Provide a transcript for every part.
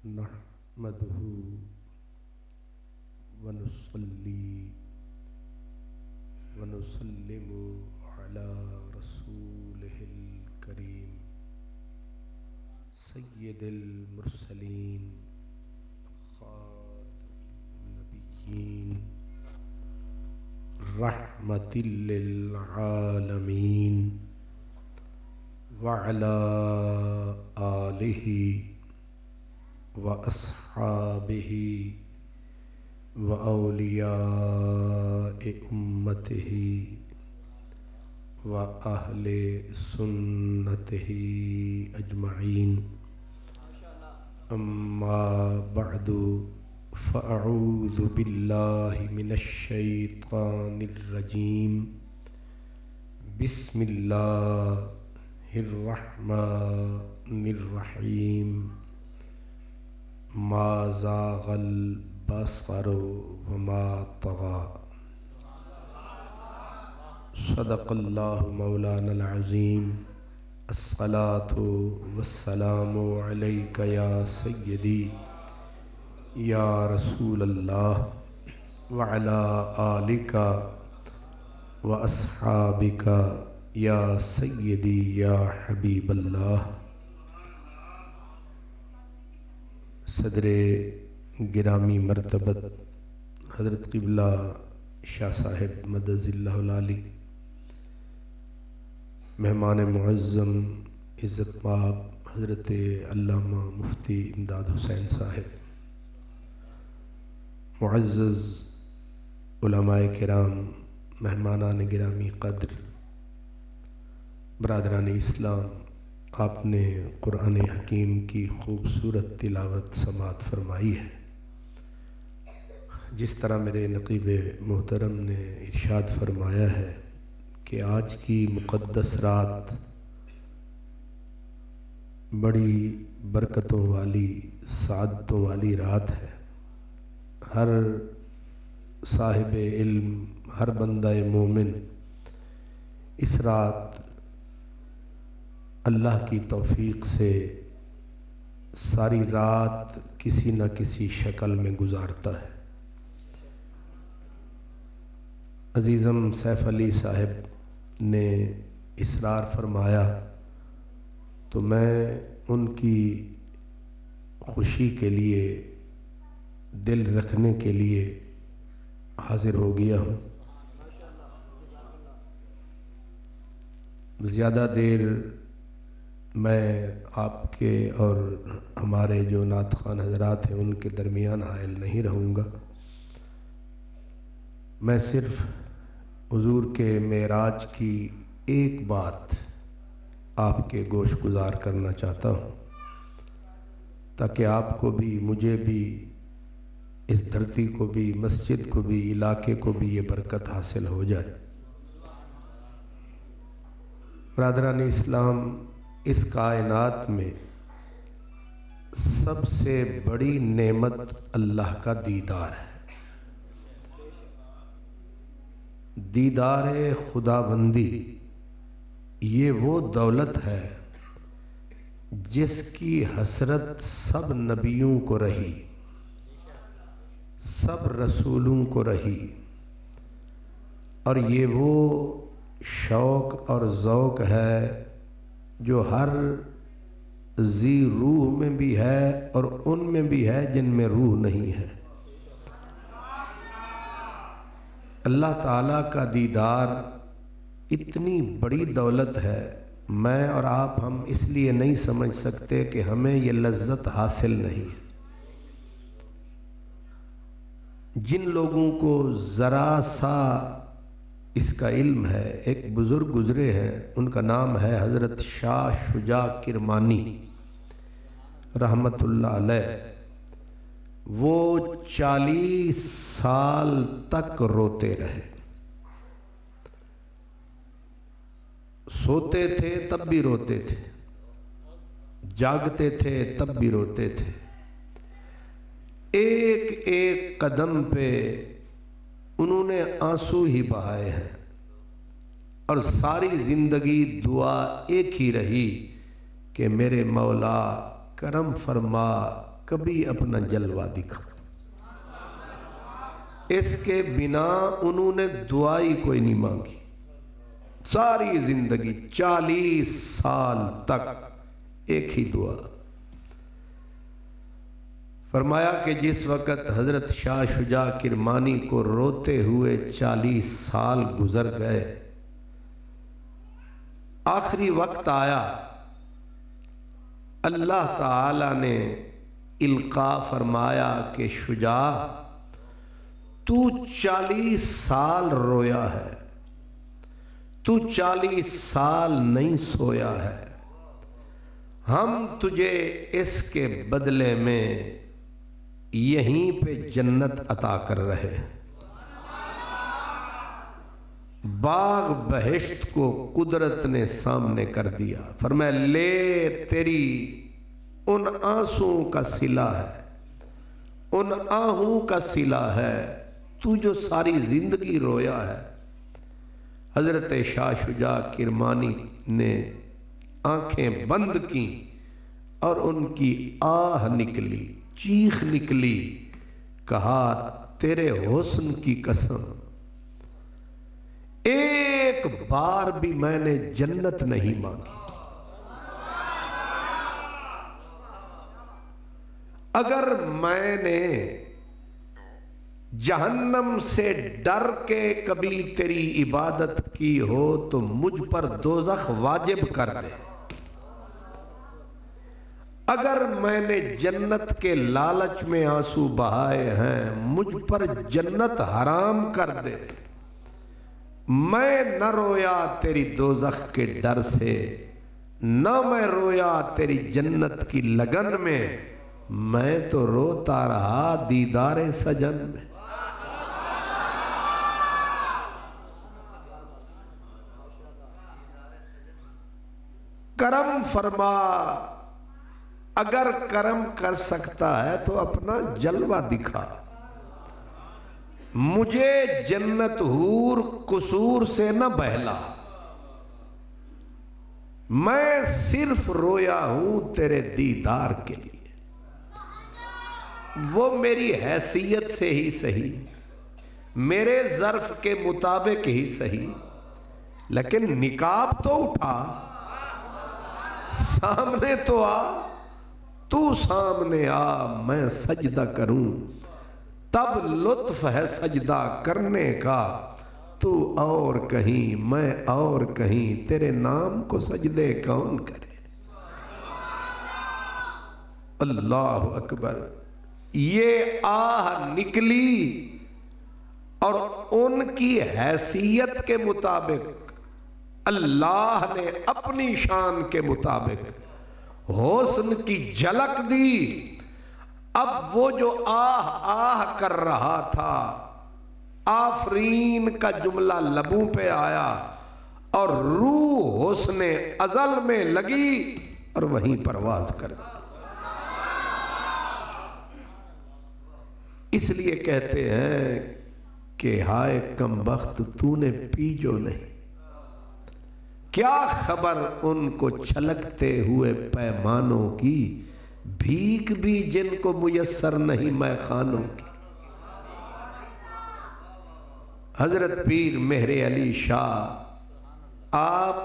نحمده ونصلي ونسلم على رسوله الكريم سيد المرسلين خاتم النبيين رحمة للعالمين وعلى آله وأصحابه وأولياء أمته وأهل سنته أجمعين أما بعد فأعوذ بالله من الشيطان الرجيم بسم الله الرحمن الرحيم ما زاغ البصر وما طغى صدق الله مولانا العظيم الصلاة والسلام عليك يا سيدي يا رسول الله وعلى آلك وأصحابك یا سیدی یا حبیب اللہ۔ صدر گرامی مرتبت حضرت قبلہ شاہ صاحب مدد اللہ العالی، مہمان معظم عزت مآب حضرت علامہ مفتی امداد حسین صاحب، معزز علماء کرام، مہمانان گرامی قدر، برادران اسلام، آپ نے قرآن حکیم کی خوبصورت تلاوت سماعت فرمائی ہے۔ جس طرح میرے نقیب محترم نے ارشاد فرمایا ہے کہ آج کی مقدس رات بڑی برکتوں والی، سعادتوں والی رات ہے۔ ہر صاحب علم، ہر بندہ مومن اس رات اللہ کی توفیق سے ساری رات کسی نہ کسی شکل میں گزارتا ہے۔ عزیزم سیف علی صاحب نے اصرار فرمایا تو میں ان کی خوشی کے لیے دل رکھنے کے لیے حاضر ہو گیا ہوں۔ زیادہ دیر میں آپ کے اور ہمارے جو نعت خوان حضرات ہیں ان کے درمیان حائل نہیں رہوں گا۔ میں صرف حضور کے معراج کی ایک بات آپ کے گوش گزار کرنا چاہتا ہوں تاکہ آپ کو بھی، مجھے بھی، اس دھرتی کو بھی، مسجد کو بھی، علاقے کو بھی یہ برکت حاصل ہو جائے۔ برادران اسلام، اس کائنات میں سب سے بڑی نعمت اللہ کا دیدار ہے۔ دیدار خدا بندی، یہ وہ دولت ہے جس کی حسرت سب نبیوں کو رہی، سب رسولوں کو رہی، اور یہ وہ شوق اور ذوق ہے جو ہر ذی روح میں بھی ہے اور ان میں بھی ہے جن میں روح نہیں ہے۔ اللہ تعالیٰ کا دیدار اتنی بڑی دولت ہے، میں اور آپ ہم اس لیے نہیں سمجھ سکتے کہ ہمیں یہ لذت حاصل نہیں ہے۔ جن لوگوں کو ذرا سا اس کا علم ہے، ایک بزرگ گزرے ہیں، ان کا نام ہے حضرت شاہ شجاع کرمانی رحمت اللہ علیہ۔ وہ 40 سال تک روتے رہے، سوتے تھے تب بھی روتے تھے، جاگتے تھے تب بھی روتے تھے، ایک ایک قدم پہ انہوں نے آنسو ہی بہائے ہیں، اور ساری زندگی دعا ایک ہی رہی کہ میرے مولا کرم فرما، کبھی اپنا جلوہ دکھا. اس کے بنا انہوں نے دعائی کوئی نہیں مانگی. ساری زندگی 40 سال تک ایک ہی دعا. فرمایا کہ جس وقت حضرت شاہ شجاع کرمانی کو روتے ہوئے 40 سال گزر گئے، آخری وقت آیا، اللہ تعالی نے القاء فرمایا کہ شجاع تو 40 سال رویا ہے، تو 40 سال نہیں سویا ہے، ہم تجھے اس کے بدلے میں یہیں پہ جنت عطا کر رہے. باغ بہشت کو قدرت نے سامنے کر دیا. فرمایا لے تیری ان آنسوں کا صلہ ہے، ان آہوں کا صلہ ہے، تو جو ساری زندگی رویا ہے. حضرت شاہ شجاع کرمانی نے آنکھیں بند کی اور ان کی آہ نکلی، چیخ نکلی. کہا تیرے حسن کی قسم ایک بار بھی میں نے جنت نہیں مانگی. اگر میں نے جہنم سے ڈر کے کبھی تیری عبادت کی ہو تو مجھ پر دوزخ واجب کر دے. اگر میں نے جنت کے لالچ میں آنسو بہائے ہیں مجھ پر جنت حرام کر دے. میں نہ رویا تیری دوزخ کے ڈر سے، نہ میں رویا تیری جنت کی لگن میں تو روتا رہا دیدار سجن میں. کرم فرما، اگر کرم کر سکتا ہے تو اپنا جلوہ دکھا. مجھے جنت حور قصور سے نہ بہلا، میں صرف رویا ہوں تیرے دیدار کے لیے. وہ میری حیثیت سے ہی صحیح، میرے ظرف کے مطابق ہی صحیح، لیکن نقاب تو اٹھا، سامنے تو آ، تو سامنے آ، میں سجدہ کروں. تب لطف ہے سجدہ کرنے کا، تو اور کہیں میں اور کہیں، تیرے نام کو سجدے کون کرے. اللہ اکبر. یہ آہ نکلی اور ان کی حیثیت کے مطابق اللہ نے اپنی شان کے مطابق حسن کی جھلک دی. اب وہ جو آہ آہ کر رہا تھا، آفرین کا جملہ لبوں پہ آیا اور روح حسن ازل میں لگی اور وہیں پرواز کر دی. اس لیے کہتے ہیں کہ ہائے کم بخت تو نے پی جو نہیں. کیا خبر ان کو چھلکتے ہوئے پیمانوں کی، بھیک بھی جن کو میسر نہیں میں خانوں کی. حضرت پیر مہر علی شاہ آپ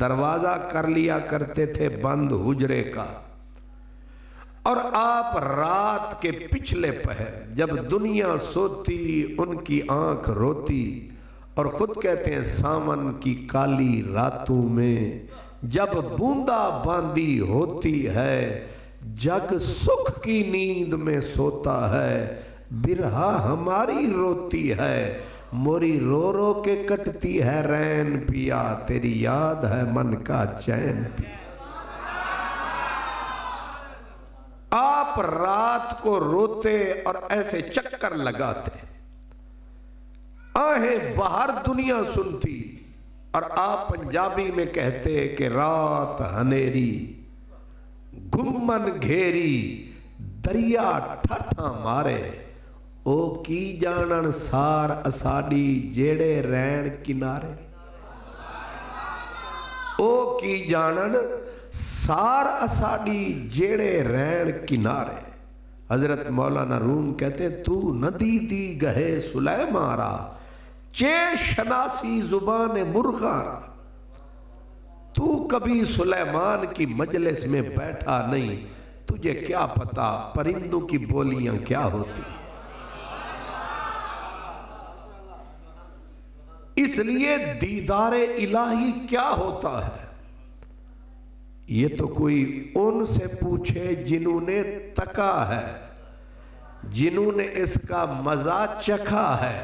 دروازہ کر لیا کرتے تھے بند حجرے کا، اور آپ رات کے پچھلے پہر جب دنیا سوتی ان کی آنکھ روتی، اور خود کہتے ہیں سامن کی کالی راتوں میں جب بوندا باندی ہوتی ہے، جگ سکھ کی نیند میں سوتا ہے، برہا ہماری روتی ہے، موری رو رو کے کٹتی ہے رین پیا، تیری یاد ہے من کا چین پیا. آپ رات کو روتے اور ایسے چکر لگاتے، آہیں باہر دنیا سنتی، اور آپ پنجابی میں کہتے کہ رات ہنیری گمن گھیری دریا ٹھٹھا مارے، او کی جانن سار اساڈی جیڑے رین کنارے. او کی جانن سار اساڈی جیڑے رین کنارے. حضرت مولانا روم کہتے ہیں تو نہ دیدی گہے سلیمارا چے شناسی زبان مرغارا، تو کبھی سلیمان کی مجلس میں بیٹھا نہیں، تجھے کیا پتا پرندوں کی بولیاں کیا ہوتی۔ اس لیے دیدار الہی کیا ہوتا ہے یہ تو کوئی ان سے پوچھے جنہوں نے تکا ہے، جنہوں نے اس کا مزہ چکھا ہے،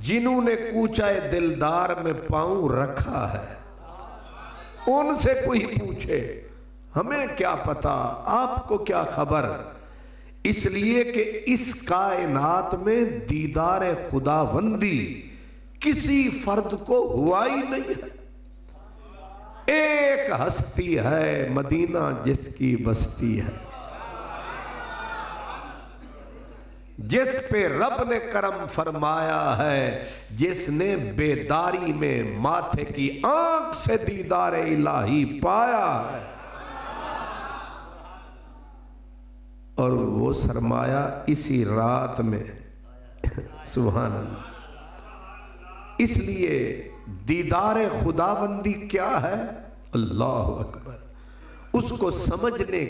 جنہوں نے کوچہ دلدار میں پاؤں رکھا ہے، ان سے کوئی پوچھے۔ ہمیں کیا پتا، آپ کو کیا خبر، اس لیے کہ اس کائنات میں دیدار خداوندی کسی فرد کو ہوا ہی نہیں ہے۔ ایک ہستی ہے مدینہ جس کی بستی ہے، جس پہ رب نے کرم فرمایا ہے، جس نے بیداری میں ماتھے کی آنکھ سے دیدار الہی پایا ہے، اور وہ سرمایہ اسی رات میں سبحان اللہ۔ اس لیے دیدار خداوندی کیا ہے؟ اللہ اکبر۔ اس کو سمجھنے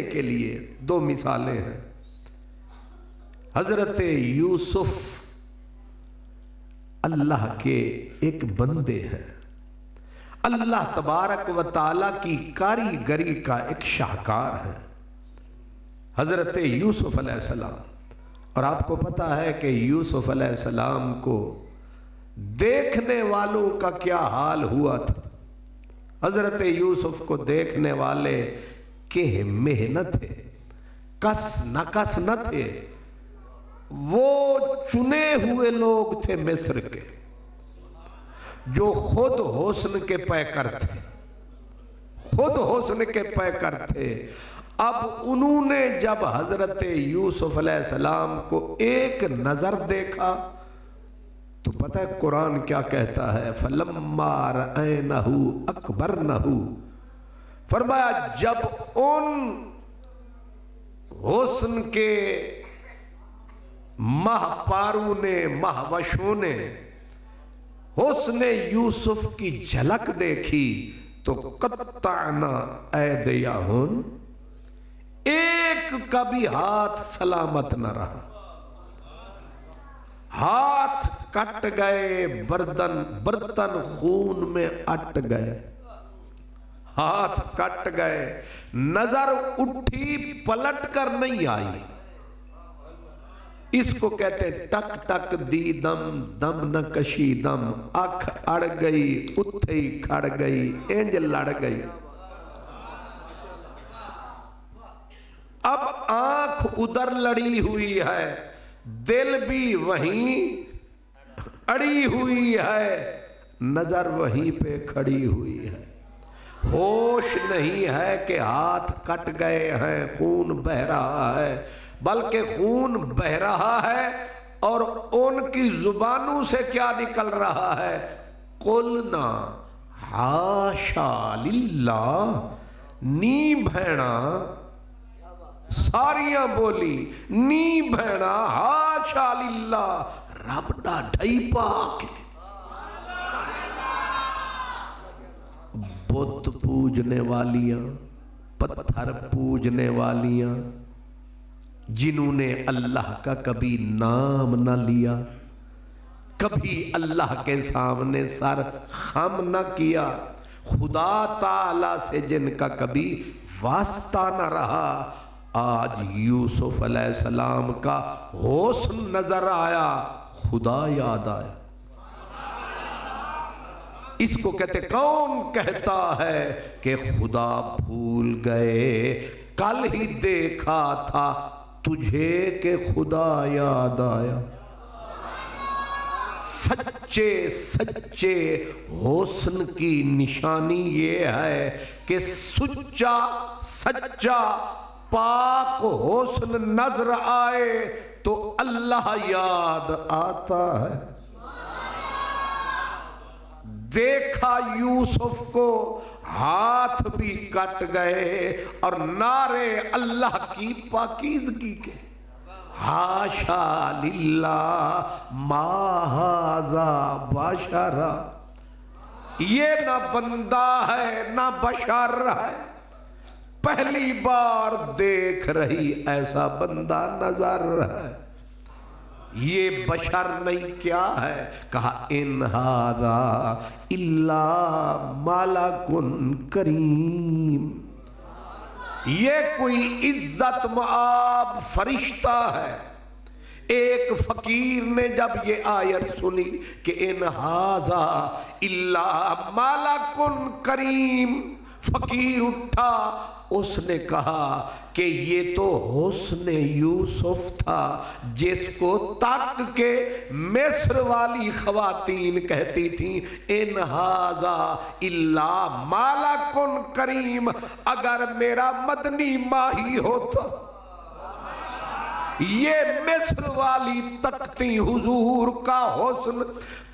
کے لیے دو مثالیں ہیں۔ حضرت یوسف اللہ کے ایک بندے ہیں، اللہ تبارک و تعالی کی کاریگری کا ایک شاہکار ہے حضرت یوسف علیہ السلام۔ اور آپ کو پتا ہے کہ یوسف علیہ السلام کو دیکھنے والوں کا کیا حال ہوا تھا۔ حضرت یوسف کو دیکھنے والے کہ محنت تھے، کس نہ تھے، وہ چنے ہوئے لوگ تھے مصر کے، جو خود حسن کے پیکر تھے۔ اب انہوں نے جب حضرت یوسف علیہ السلام کو ایک نظر دیکھا تو پتہ ہے قرآن کیا کہتا ہے؟ فَلَمَّا رَأَيْنَهُ أَكْبَرْنَهُ، فرمایا جب ان حسن کے مہوشوں نے حسن یوسف کی جھلک دیکھی تو قطعنا ایدیہن، ایک کا بھی ہاتھ سلامت نہ رہا، ہاتھ کٹ گئے، برتن خون میں اٹ گئے، ہاتھ کٹ گئے، نظر اٹھی پلٹ کر نہیں آئی۔ اس کو کہتے ہیں ٹک ٹک دی دم، دم نہ کشی دم، اکھ اڑ گئی اتھے ہی کھڑ گئی، انج لڑ گئی۔ اب آنکھ ادھر لڑی ہوئی ہے، دل بھی وہیں اڑی ہوئی ہے، نظر وہیں پہ کھڑی ہوئی ہے، ہوش نہیں ہے کہ ہاتھ کٹ گئے ہیں، خون بہ رہا ہے، بلکہ خون بہ رہا ہے اور ان کی زبانوں سے کیا نکل رہا ہے؟ قُلْنَا حَاشَا لِلَّهِ، نی بھینا ساریاں بولی، نی بھینا حاشا للہ، رب دا ڈھائی پاک۔ بت پوجنے والیاں، پتھر پوجنے والیاں، جنہوں نے اللہ کا کبھی نام نہ لیا، کبھی اللہ کے سامنے سر خم نہ کیا، خدا تعالی سے جن کا کبھی واسطہ نہ رہا، آج یوسف علیہ السلام کا حسن نظر آیا، خدا یاد آیا۔ اس کو کہتے کون کہتا ہے کہ خدا بھول گئے، کل ہی دیکھا تھا تجھے کہ خدا یاد آیا۔ سچے حسن کی نشانی یہ ہے کہ سچا پاک حسن نظر آئے تو اللہ یاد آتا ہے۔ دیکھا یوسف کو ہاتھ بھی کٹ گئے اور نعرے اللہ کی پاکیزگی کے، ہاشا للہ ما ھذا بشرا، یہ نہ بندہ ہے نہ بشر ہے، پہلی بار دیکھ رہی ایسا بندہ نظر ہے، یہ بشر نہیں کیا ہے؟ کہا ان ھذا الا ملک کریم، یہ کوئی عزت مآب فرشتہ ہے۔ ایک فقیر نے جب یہ آیت سنی کہ ان ھذا الا ملک کریم، فقیر اٹھا، اس نے کہا کہ یہ تو حسن یوسف تھا جس کو تک کے مصر والی خواتین کہتی تھیں ان ھذا الا ملک کریم، اگر میرا مدنی ماہی ہوتا یہ مصر والی تکتی حضور کا حسن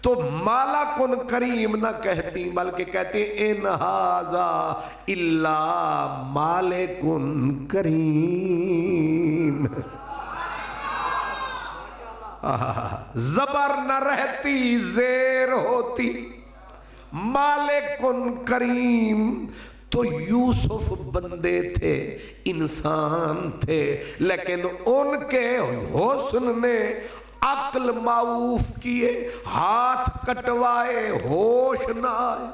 تو ملک کریم نہ کہتی، بلکہ کہتی ان ھذا الا ملک کریم۔ زبر نہ رہتی زیر ہوتی، مالک کریم۔ تو یوسف بندے تھے، انسان تھے، لیکن ان کے حسن نے عقل معوف کیے، ہاتھ کٹوائے، ہوش نہ آئے۔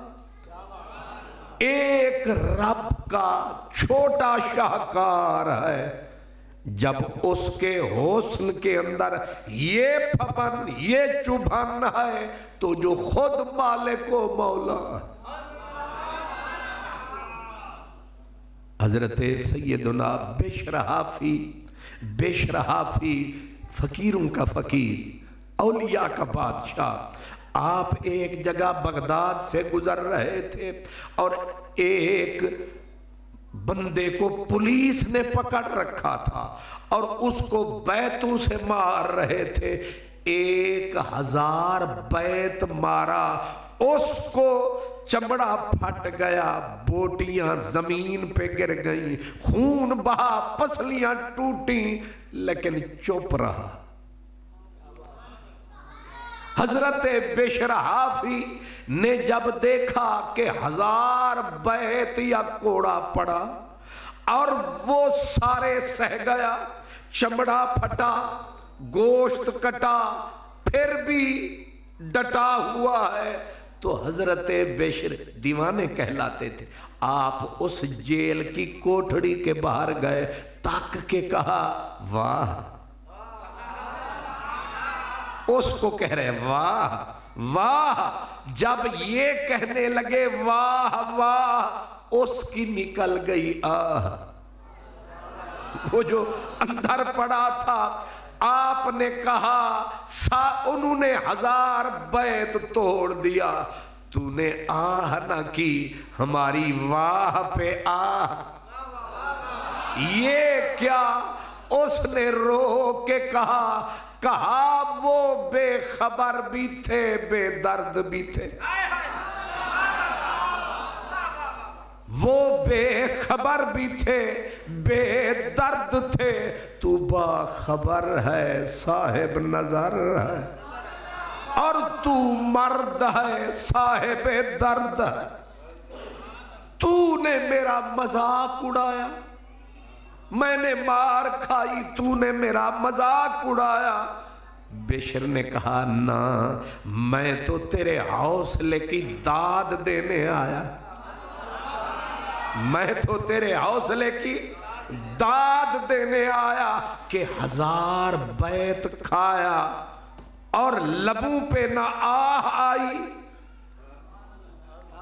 ایک رب کا چھوٹا شاہکار ہے، جب اس کے حسن کے اندر یہ پھپن یہ چبھن ہے تو جو خود مالک و مولا ہے۔ حضرت سیدنا بشر حافی، فقیروں کا فقیر، اولیاء کا بادشاہ، آپ ایک جگہ بغداد سے گزر رہے تھے اور ایک بندے کو پولیس نے پکڑ رکھا تھا اور اس کو بیتوں سے مار رہے تھے، 1000 بیت مارا، اس کو چمڑا پھٹ گیا، بوٹیاں زمین پہ گر گئیں، خون بہا، پسلیاں ٹوٹیں، لیکن چپ رہا۔ حضرت بشر حافی نے جب دیکھا کہ 1000 بیت یا کوڑا پڑا اور وہ سارے سہ گیا، چمڑا پھٹا، گوشت کٹا، پھر بھی ڈٹا ہوا ہے، تو حضرت بشر دیوانے کہلاتے تھے، آپ اس جیل کی کوٹھڑی کے باہر گئے، تاک کے کہا واہ، اس کو کہہ رہے واہ واہ، جب یہ کہنے لگے واہ واہ، اس کی نکل گئی آہ، وہ جو اندر پڑا تھا، آپ نے کہا انہوں نے 1000 بیت توڑ دیا، تو نے آہ نہ کی، ہماری واہ پہ آہ، یہ کیا؟ اس نے رو کے کہا وہ بے خبر بھی تھے، بے درد بھی تھے، وہ بے خبر بھی تھے، بے درد تھے، تو باخبر ہے، صاحب نظر ہے، اور تو مرد ہے، صاحب درد ہے، تو نے میرا مذاق اڑایا، میں نے مار کھائی، تو نے میرا مذاق اڑایا۔ بشر نے کہا نا، میں تو تیرے حوصلے کی داد دینے آیا، میں تو تیرے حوصلے کی داد دینے آیا کہ 1000 بیت کھایا اور لبوں پہ نہ آہ آئی،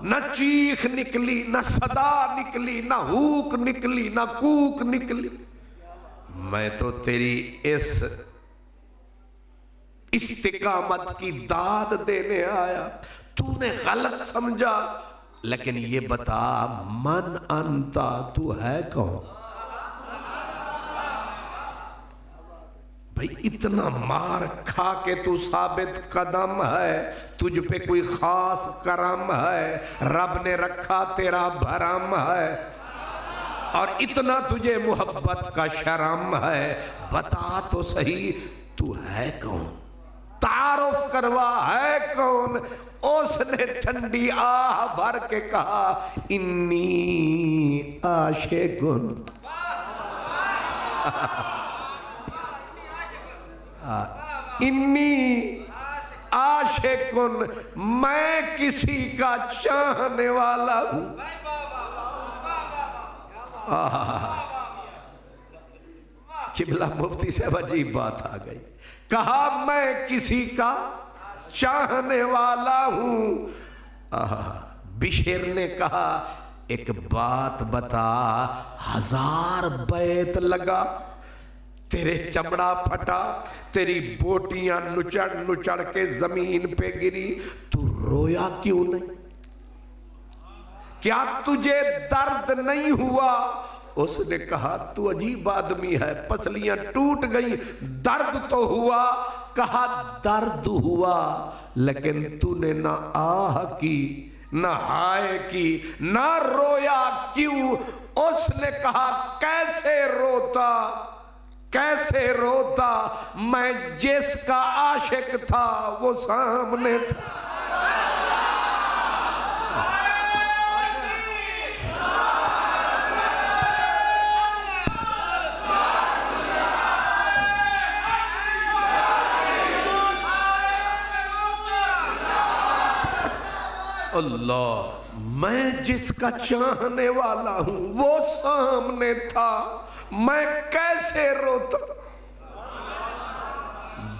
نہ چیخ نکلی، نہ صدا نکلی، نہ ہوک نکلی، نہ کوک نکلی، میں تو تیری اس استقامت کی داد دینے آیا، تو نے غلط سمجھا، لیکن یہ بتا من انتا، تو ہے کون؟ بھئی اتنا مار کھا کے تو ثابت قدم ہے، تجھ پہ کوئی خاص کرم ہے، رب نے رکھا تیرا بھرم ہے، اور اتنا تجھے محبت کا شرم ہے، بتا تو صحیح تو ہے کون، تعارف کروا ہے کون؟ اس نے ٹھنڈی آہ بھر کے کہا انی عاشقن، انی عاشقن، میں کسی کا چاہنے والا ہوں۔ قبلہ مفتی سے عجیب بات آ گئی، کہا میں کسی کا چاہنے والا ہوں۔ بشیر نے کہا ایک بات بتا، 1000 بیت لگا، تیرے چمڑا پھٹا، تیری بوٹیاں نچڑ نچڑ کے زمین پہ گری، تو رویا کیوں نہیں؟ کیا تجھے درد نہیں ہوا؟ اس نے کہا تو عجیب آدمی ہے، پسلیاں ٹوٹ گئیں، درد تو ہوا۔ کہا درد ہوا لیکن تو نے نہ آہ کی، نہ ہائے کی، نہ رویا کیوں؟ اس نے کہا کیسے روتا، کیسے روتا، میں جس کا عاشق تھا وہ سامنے تھا۔ اللہ، میں جس کا چاہنے والا ہوں وہ سامنے تھا، میں کیسے روتا،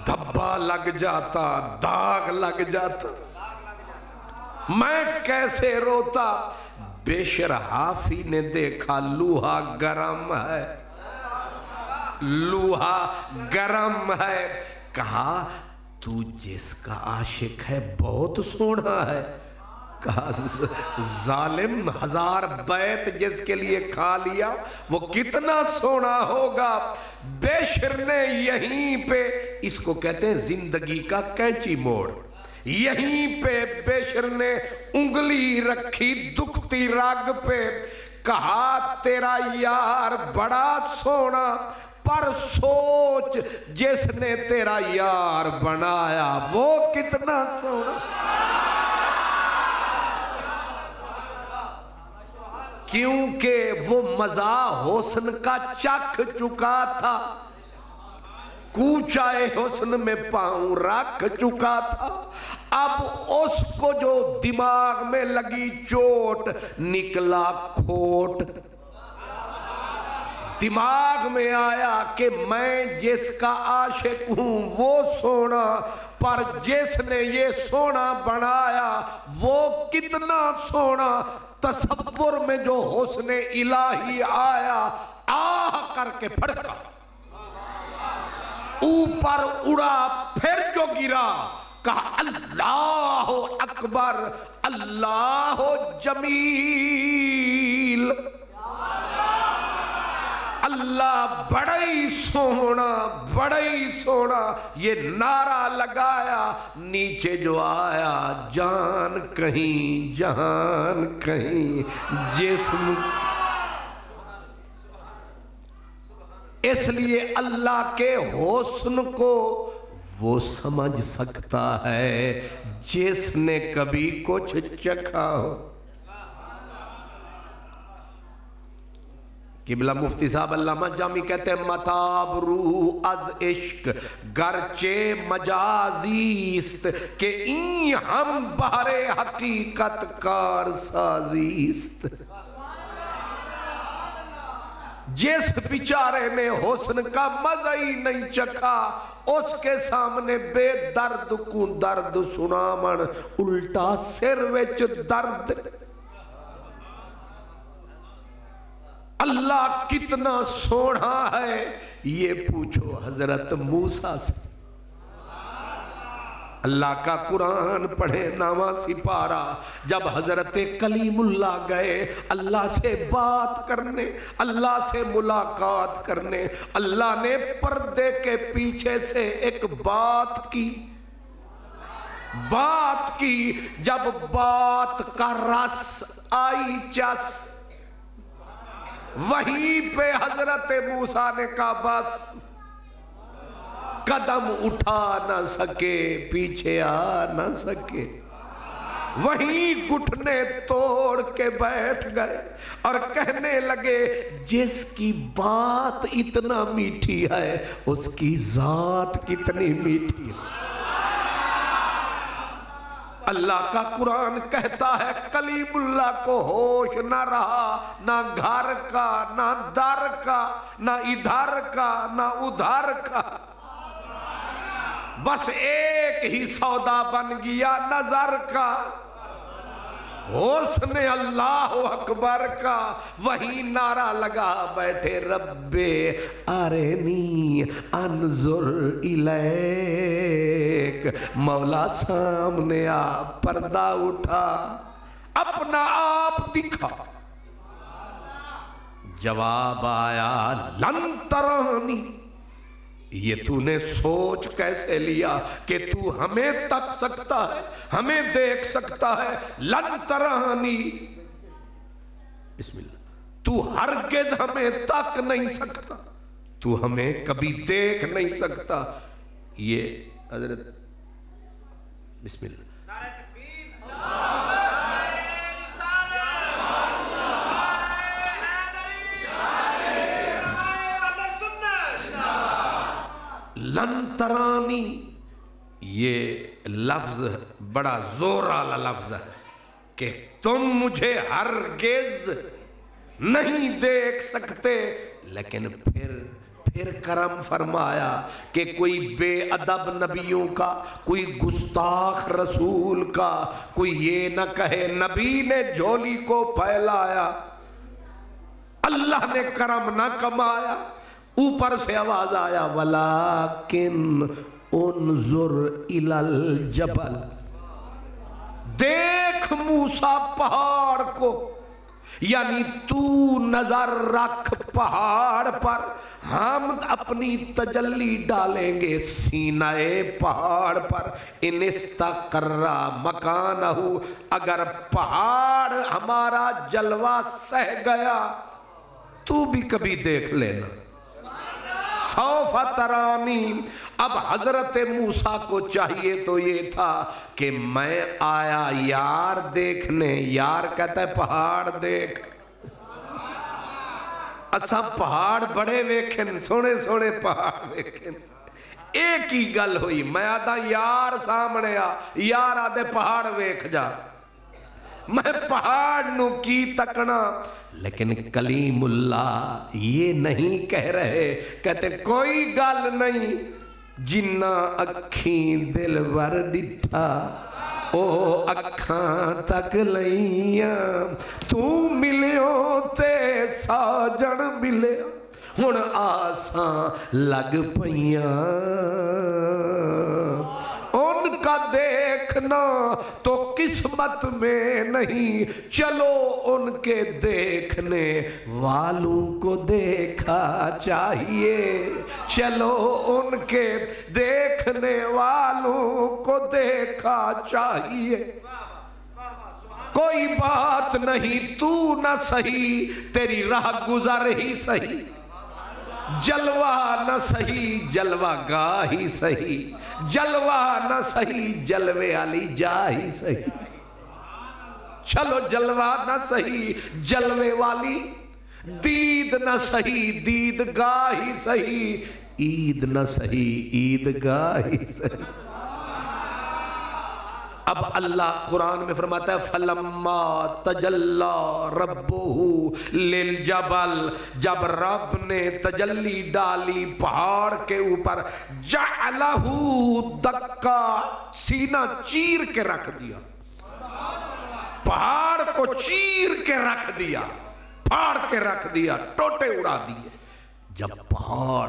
دھبا لگ جاتا، داغ لگ جاتا، میں کیسے روتا۔ بشر حافی نے دیکھا لوہا گرم ہے، لوہا گرم ہے، کہا تو جس کا عاشق ہے بہت سونا ہے۔ کہا ظالم، 1000 بیت جس کے لیے کھا لیا وہ کتنا سونا ہوگا۔ بشر نے یہیں پہ، اس کو کہتے ہیں زندگی کا کینچی موڑ، یہیں پہ بشر نے انگلی رکھی دکھتی رگ پہ، کہا تیرا یار بڑا سونا، پر سوچ جس نے تیرا یار بنایا وہ کتنا سونا۔ کیونکہ وہ مزہ حسن کا چکھ چکا تھا، کوچائے حسن میں پاؤں رکھ چکا تھا، اب اس کو جو دماغ میں لگی چوٹ نکلا کھوٹ، دماغ میں آیا کہ میں جس کا عاشق ہوں وہ سونا، پر جس نے یہ سونا بنایا وہ کتنا سونا۔ تصور میں جو حسن الہی آیا، آہ کر کے پھڑکا، اوپر اڑا، پھر جو گرا، کہا اللہ اکبر، اللہ جمیل، اللہ بڑی سونا، بڑی سونا۔ یہ نعرہ لگایا، نیچے جو آیا جان کہیں جہان کہیں جسم۔ اس لیے اللہ کے حسن کو وہ سمجھ سکتا ہے جس نے کبھی کچھ چکھا ہو۔ قبلہ مفتی صاحب علامہ جامی کہتے ہیں متاب روح از عشق گرچہ مجازیست، کہ این ہم بہر حقیقت کار سازیست۔ جس بیچارے نے حسن کا مزہ ہی نہیں چکھا، اس کے سامنے بے درد کو درد سنامن، الٹا سر وچ درد۔ اللہ کتنا سونا ہے یہ پوچھو حضرت موسیٰ سے۔ اللہ کا قرآن پڑھے 9واں سپارہ، جب حضرت کلیم اللہ گئے اللہ سے بات کرنے، اللہ سے ملاقات کرنے، اللہ نے پردے کے پیچھے سے ایک بات کی، جب بات کا رس آئی چس، وہیں پہ حضرت موسیٰ نے کہا بس، قدم اٹھا نہ سکے، پیچھے آ نہ سکے، وہیں گھٹنے توڑ کے بیٹھ گئے اور کہنے لگے جس کی بات اتنا میٹھی ہے اس کی ذات کتنی میٹھی ہے۔ اللہ کا قرآن کہتا ہے کلیم اللہ کو ہوش نہ رہا، نہ گھر کا، نہ در کا، نہ ادھر کا، نہ ادھر کا، بس ایک ہی سودا بن گیا نظر کا، حسن اللہ اکبر کا، وہی نعرہ لگا بیٹھے رب ارنی انظر الیک، مولا سامنے آ، پردہ اٹھا، اپنا آپ دکھا، جواب آیا لن ترانی، یہ تو نے سوچ کیسے لیا کہ تو ہمیں تک سکتا ہے، ہمیں دیکھ سکتا ہے، لن ترانی، بسم اللہ، تو ہرگز ہمیں تک نہیں سکتا، تو ہمیں کبھی دیکھ نہیں سکتا۔ یہ حضرت بسم اللہ لن ترانی، یہ لفظ بڑا زور والا لفظ ہے کہ تم مجھے ہرگز نہیں دیکھ سکتے، لیکن پھر کرم فرمایا کہ کوئی بے ادب نبیوں کا، کوئی گستاخ رسول کا، کوئی یہ نہ کہے نبی نے جھولی کو پھیلایا، اللہ نے کرم نہ کمایا۔ اوپر سے آواز آیا وَلَكِنْ انظر إِلَى الْجَبَلِ، دیکھ موسیٰ پہاڑ کو، یعنی تو نظر رکھ پہاڑ پر، ہم اپنی تجلی ڈالیں گے سینہ پہاڑ پر، ان استقر مکانہ، اگر پہاڑ ہمارا جلوہ سہ گیا تو بھی کبھی دیکھ لینا، سوف ترانی۔ اب حضرت موسیٰ کو چاہیے تو یہ تھا کہ میں آیا یار دیکھنے، یار کہتا ہے پہاڑ دیکھ، اساں پہاڑ بڑے ویکھن، سونے سونے پہاڑ ویکھن، ایک ہی گل ہوئی، میں آدھا یار سامنے آ، یار آدھے پہاڑ ویکھ جا، میں پہاڑ نو کی تکنا، لیکن کلیم اللہ یہ نہیں کہہ رہے، کہتے کوئی گل نہیں، جنہ اکھیں دل ور ڈٹھا او اکھاں تک لئیاں، تو ملیوں تے ساجن ملے، ہن آساں لگ پئیاں، ان کا دیکھنا تو قسمت میں نہیں، چلو ان کے دیکھنے والوں کو دیکھا چاہیے، چلو ان کے دیکھنے والوں کو دیکھا چاہیے، کوئی بات نہیں تو نہ سہی، تیری راہ گزر ہی سہی، جلوہ نہ سہی جلوہ گاہ ہی سہی، جلوہ نہ سہی جلوے علی جا ہی سہی، چلو جلوہ نہ سہی جلوے والی، دید نہ سہی دید گاہ ہی سہی، عید نہ سہی عید گاہ ہی سہی۔ اب اللہ قرآن میں فرماتا ہے فَلَمَّا تَجَلَّا رَبُّهُ لِلْجَبَلِ، جب رب نے تجلی ڈالی پہاڑ کے اوپر، جَعْلَهُ دَكَّا، سینہ چیر کے رکھ دیا، پہاڑ کو چیر کے رکھ دیا، پھاڑ کے رکھ دیا، ٹوٹے اڑا دیے۔ جب پہاڑ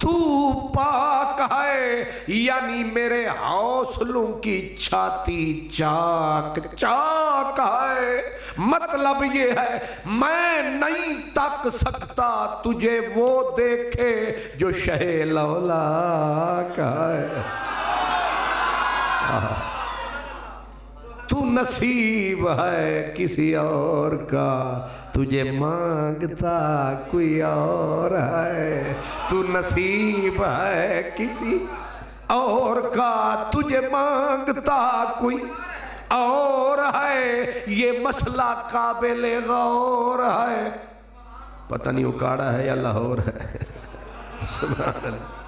تو پاک ہے، یعنی میرے حوصلوں کی چھاتی چاک چاک ہے۔ مطلب یہ ہے میں نہیں تک سکتا تجھے وہ دیکھے جو شہ لولا کا ہے۔ تو نصیب ہے کسی اور کا، تجھے مانگتا کوئی اور ہے۔ تو نصیب ہے کسی اور کا، تجھے مانگتا کوئی اور ہے۔ یہ مسئلہ قابل غور ہے، پتہ نہیں اکاڑا ہے یا لاہور ہے۔ سبحان اللہ۔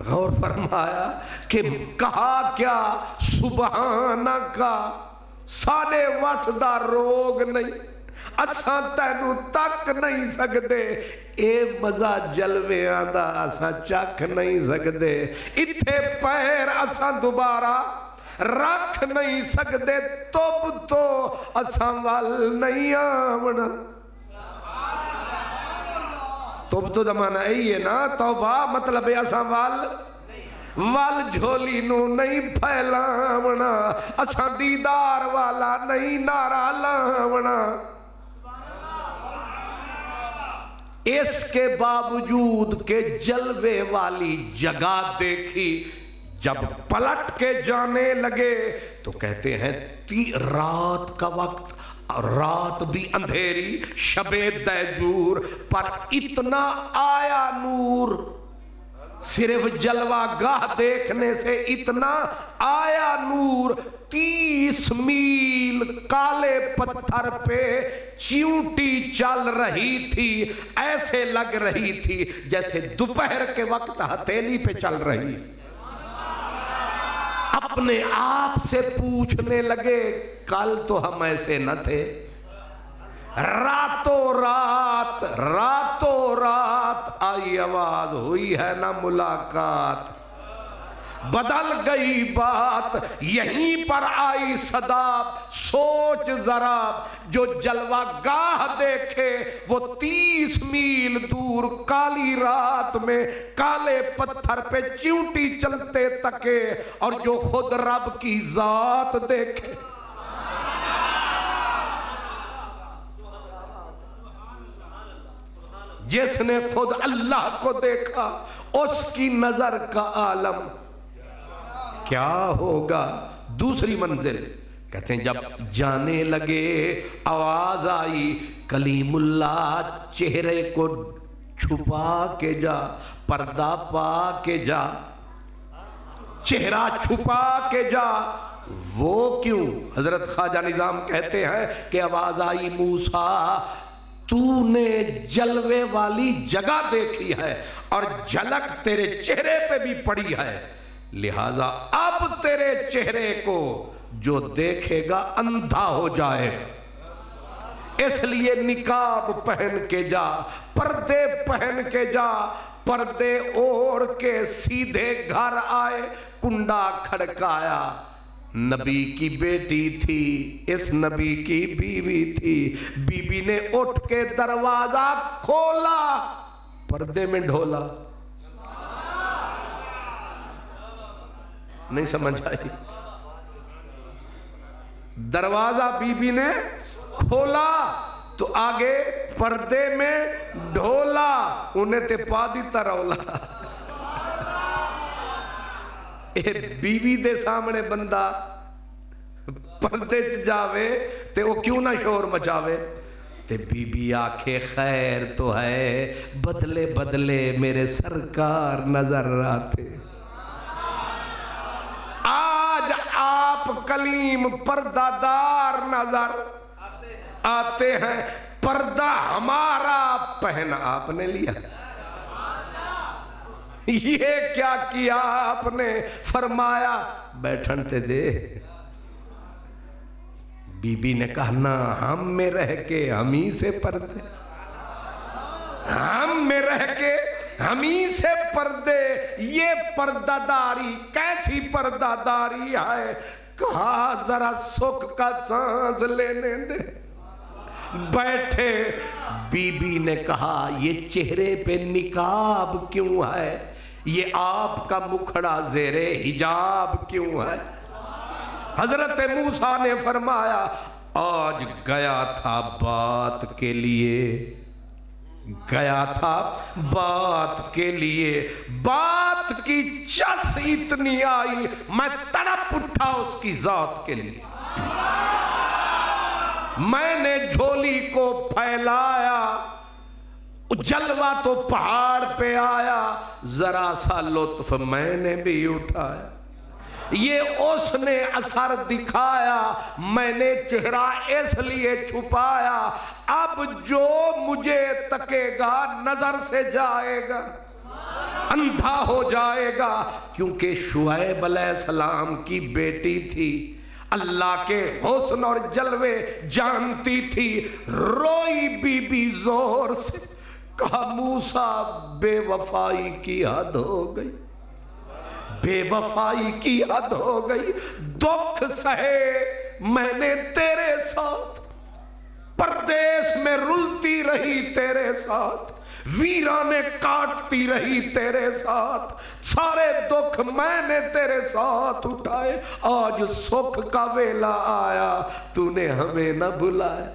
غور فرمایا کہ کہا کیا سبحانہ کا، ساڑے واسدہ روگ نہیں، اساں تینو تک نہیں سکدے، اے مزہ جلوے آندہ اساں چک نہیں سکدے، اتھے پیر اساں دوبارہ رکھ نہیں سکدے، تو اساں وال نہیں آمنا۔ تو دمانا ای ہے نا، توبہ مطلب ہے اساں وال جھولی نو نہیں پھیلاونا، اساں دیدار والا نہیں نعرہ لاونا۔ اس کے باوجود کہ جلوے والی جگہ دیکھی، جب پلٹ کے جانے لگے تو کہتے ہیں رات کا وقت، رات بھی اندھیری، شب دیجور، پر اتنا آیا نور، صرف جلوہ گاہ دیکھنے سے اتنا آیا نور، 30 میل کالے پتھر پہ چیونٹی چل رہی تھی، ایسے لگ رہی تھی جیسے دوپہر کے وقت ہتھیلی پہ چل رہی۔ اپنے آپ سے پوچھنے لگے کل تو ہم ایسے نہ تھے، راتوں رات آئی آواز، ہوئی ہے نا ملاقات، بدل گئی بات، یہیں پر آئی صدا، سوچ ذرا جو جلوہ گاہ دیکھے وہ 30 میل دور کالی رات میں کالے پتھر پہ چیونٹی چلتے تکے، اور جو خود رب کی ذات دیکھے۔ جس نے خود اللہ کو دیکھا اس کی نظر کا عالم کیا ہوگا۔ دوسری منزل کہتے ہیں جب جانے لگے آواز آئی، کلیم اللہ چہرے کو چھپا کے جا، پردہ پا کے جا، چہرہ چھپا کے جا۔ وہ کیوں؟ حضرت خواجہ نظام کہتے ہیں کہ آواز آئی، موسیٰ تو نے جلوے والی جگہ دیکھی ہے اور جھلک تیرے چہرے پہ بھی پڑی ہے، لہذا اب تیرے چہرے کو جو دیکھے گا اندھا ہو جائے، اس لیے نقاب پہن کے جا، پردے پہن کے جا۔ پردے اوڑھ کے سیدھے گھر آئے، کنڈا کھڑکایا، نبی کی بیٹی تھی، اس نبی کی بیوی تھی، بی بی نے اٹھ کے دروازہ کھولا، پردے میں ڈھولا۔ نہیں سمجھ آئی؟ دروازہ بی بی نے کھولا تو آگے پردے میں ڈھولا، انہیں تے پا دیتا رولا۔ بیوی دے سامنے بندہ پردے چ جاوے تے وہ کیوں نہ شور مچاوے، تے بی بی آکھے خیر تو ہے، بدلے بدلے میرے سرکار نظر آتے۔ آج آپ کلیم پردہ دار نظر آتے ہیں، پردہ ہمارا پہن آپ نے لیا۔ یہ کیا کیا آپ نے؟ فرمایا بیٹھن تے دے۔ بی بی نے کہا نا، ہم میں رہ کے ہم ہی سے پردے، ہم میں رہ کے ہم ہی سے پردے، یہ پردہ داری کیسی پردہ داری ہے؟ کہا ذرا سکھ کا سانس لینے دے، بیٹھے۔ بی بی نے کہا یہ چہرے پہ نقاب کیوں ہے؟ یہ آپ کا مکھڑا زیر حجاب کیوں ہے؟ حضرت موسیٰ نے فرمایا آج گیا تھا بات کے لیے، گیا تھا بات کے لیے، بات کی چس اتنی آئی میں تڑپ اٹھا اس کی ذات کے لیے، میں نے جھولی کو پھیلایا، جلوہ تو پہاڑ پہ آیا، ذرا سا لطف میں نے بھی اٹھایا، یہ اس نے اثر دکھایا، میں نے چہرہ اس لیے چھپایا، اب جو مجھے تکے گا نظر سے جائے گا، اندھا ہو جائے گا، کیونکہ شعیب علیہ السلام کی بیٹی تھی، اللہ کے حسن اور جلوے جانتی تھی، روئی بی بی زور سے، کہا موسیٰ بے وفائی کی حد ہو گئی، بے وفائی کی حد ہو گئی، دکھ سہے میں نے تیرے ساتھ، پردیس میں رلتی رہی تیرے ساتھ، ویرانے کاٹتی رہی تیرے ساتھ، سارے دکھ میں نے تیرے ساتھ اٹھائے، آج سکھ کا ویلا آیا تو نے ہمیں نہ بلائے،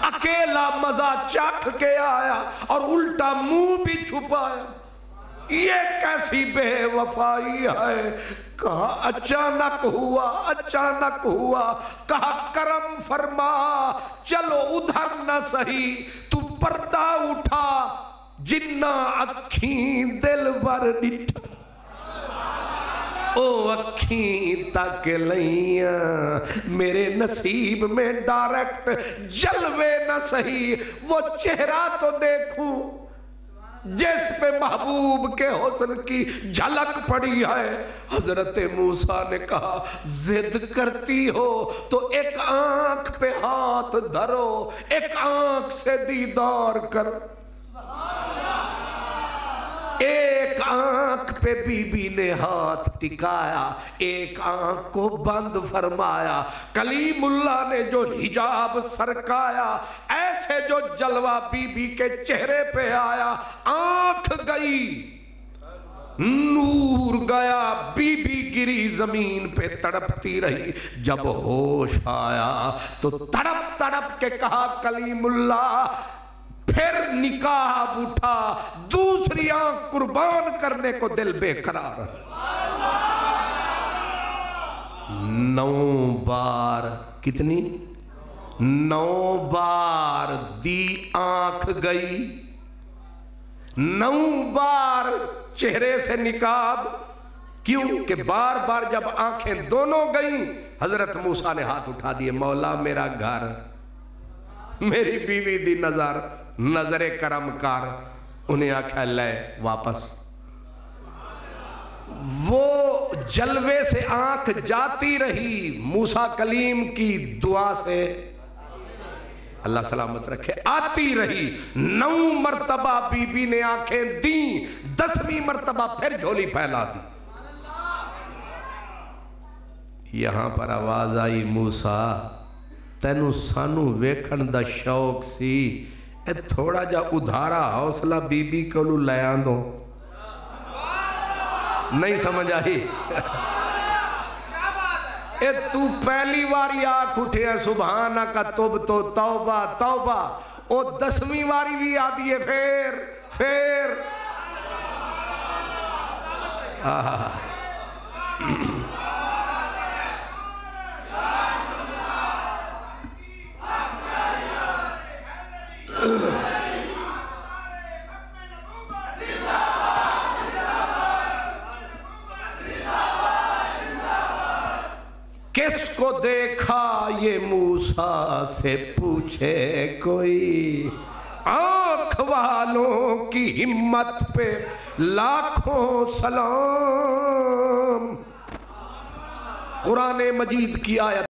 اکیلا مزہ چکھ کے آیا اور الٹا منہ بھی چھپایا، یہ کیسی بے وفائی ہے؟ کہا اچانک ہوا، کہا کرم فرما چلو ادھر نہ سہی، تو پردہ اٹھا جنہ اکھیں دل بر ڈٹھا، او اکھیں تک لیاں میرے نصیب میں ڈائریکٹ جلوے نہ سہی، وہ چہرہ تو دیکھوں جس پہ محبوب کے حسن کی جھلک پڑی ہے۔ حضرت موسیٰ نے کہا ضد کرتی ہو تو ایک آنکھ پہ ہاتھ دھرو، ایک آنکھ سے دیدار کرو، ایک آنکھ پہ بی بی نے ہاتھ ٹکایا، ایک آنکھ کو بند فرمایا، کلیم اللہ نے جو حجاب سرکایا، ایسے جو جلوہ بی بی کے چہرے پہ آیا، آنکھ گئی، نور گیا، بی بی گری زمین پہ تڑپتی رہی، جب ہوش آیا تو تڑپ تڑپ کے کہا کلیم اللہ پھر نکاح اٹھا، دوسری آنکھ قربان کرنے کو دل بے قرار ہے۔ 9 بار کتنی؟ 9 بار دی آنکھ گئی، 9 بار چہرے سے نقاب، کیوں کہ بار بار جب آنکھیں دونوں گئیں حضرت موسیٰ نے ہاتھ اٹھا دیے، مولا میرا گھر، میری بیوی دی نظر کرم کار، انہیں آکھا لے واپس، وہ جلوے سے آنکھ جاتی رہی، موسیٰ کلیم کی دعا سے اللہ سلامت رکھے آتی رہی، 9 مرتبہ بی بی نے آنکھیں دیں، 10ویں مرتبہ پھر جھولی پھیلا دی، یہاں پر آواز آئی موسیٰ تینوں سانو ویکھن دا شوق سی، اے تھوڑا جا ادھارا حوصلہ بی بی کو لے آندو، نہیں سمجھ آئی؟ اے تو پہلی واری آنکھ اٹھے ہیں سبحانہ تب تو توبہ توبہ، او 10ویں واری بھی آدھی ہے پھر کس کو دیکھا یہ موسیٰ سے پوچھے کوئی، آنکھ والوں کی ہمت پہ لاکھوں سلام۔ قرآن مجید کی آیت